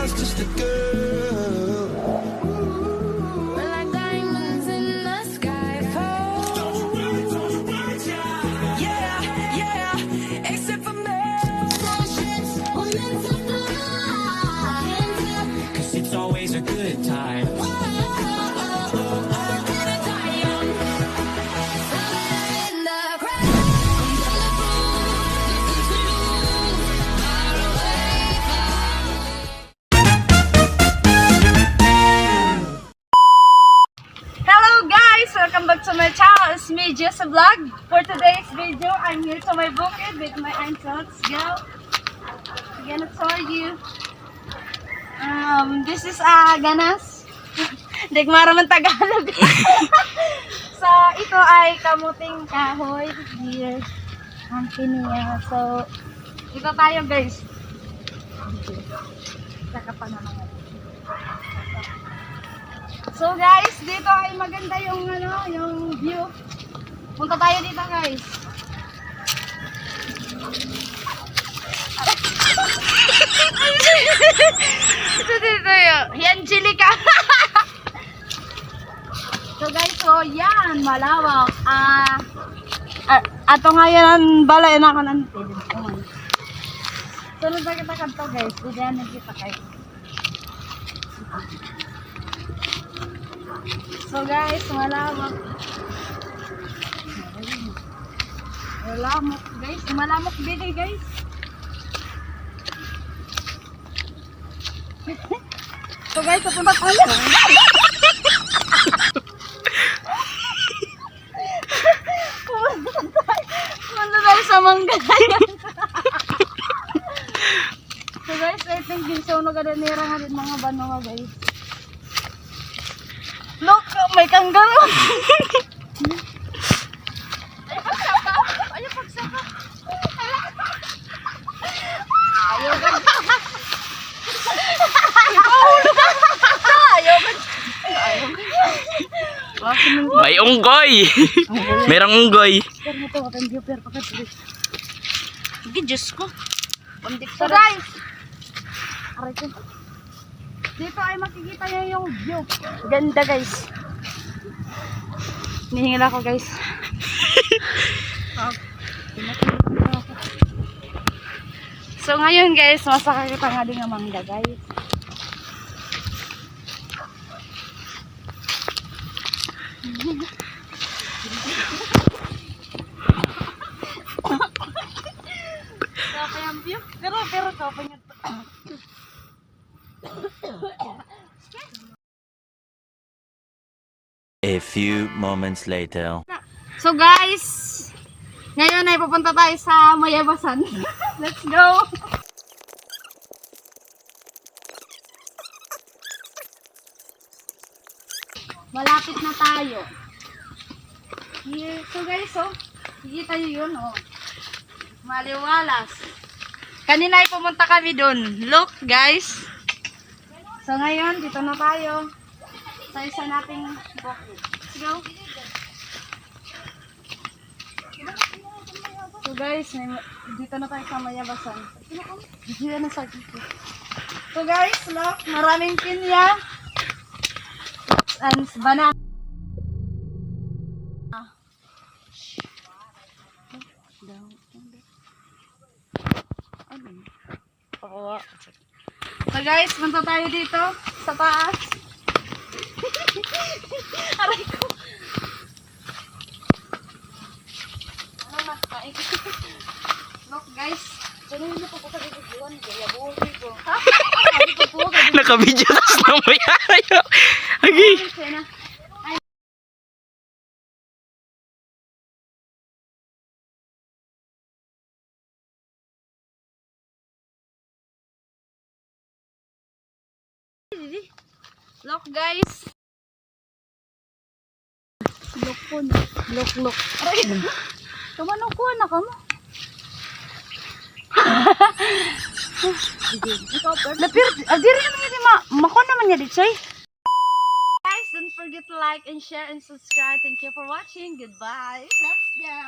was just a girl. We're like diamonds in the sky. Yeah, yeah, except for me. Cause it's always a good time. Hello guys! Welcome back to my channel. It's me, Just a Vlog. For today's video, I'm here to my bukid with my aunt. So let's go. I'm gonna tell you. This is ganas. Digmara man Tagalog. So ito ay kamuting kahoy. Here. Ang kiniya. So ito tayo guys. Saka pa naman. So guys, dito ay maganda yung yung view. Punta tayo dito guys. Ito dito yun. Angelica. So guys, so yan, malawak. Ato ngayon ang balay na ako ng telephone. So nung kita kanto guys, diyan nagkita kayo. So guys, malamok. Malamok guys, malamok din guys. So guys, papunta tayo. Pumunta tayo sa Manggayan. So guys, I think din siya nagadanira nga din mga bano guys. Look, may kangaroo. Ayaw pagsaka. Ayaw ka. Ipahulog ka. Ayaw ka. May unggoy. Merong unggoy. Pero ito, ang view, pero pagkatuloy. Sige, Diyos ko. So guys, aray ko. Dito ay makikita nyo yung view. Ganda guys. Nihingil ako guys. So ngayon guys, masakakita nga din ang mangga guys. Kapay ang view. Pero kapay nga. A few moments later. So guys, ngayon ay pupunta tayo sa Mayabasan. Let's go! Malapit na tayo. Here. So guys, kikita nyo yun, maliwalas. Kanina ay pumunta kami dun. Look guys. So ngayon, dito na tayo. Sa isa nating bukid. Let's go. So guys, dito na tayo sa Mayabasan. Dito na sa dito. So guys, look, maraming pinya. And banana. So guys, punta tayo dito sa taas. Aray ko. Ano na? Look guys. Sino hindi pa po sa bibigyan? Kaya buhay ko. Ha? Nakabidyo tas na mo yayo. Agi. Look guys. Look po na. Look. Aray. Kamanong kuha na ka mo. Lapir, diri naman yun mako naman niya dito. Guys, don't forget to like and share and subscribe. Thank you for watching. Goodbye. Let's go.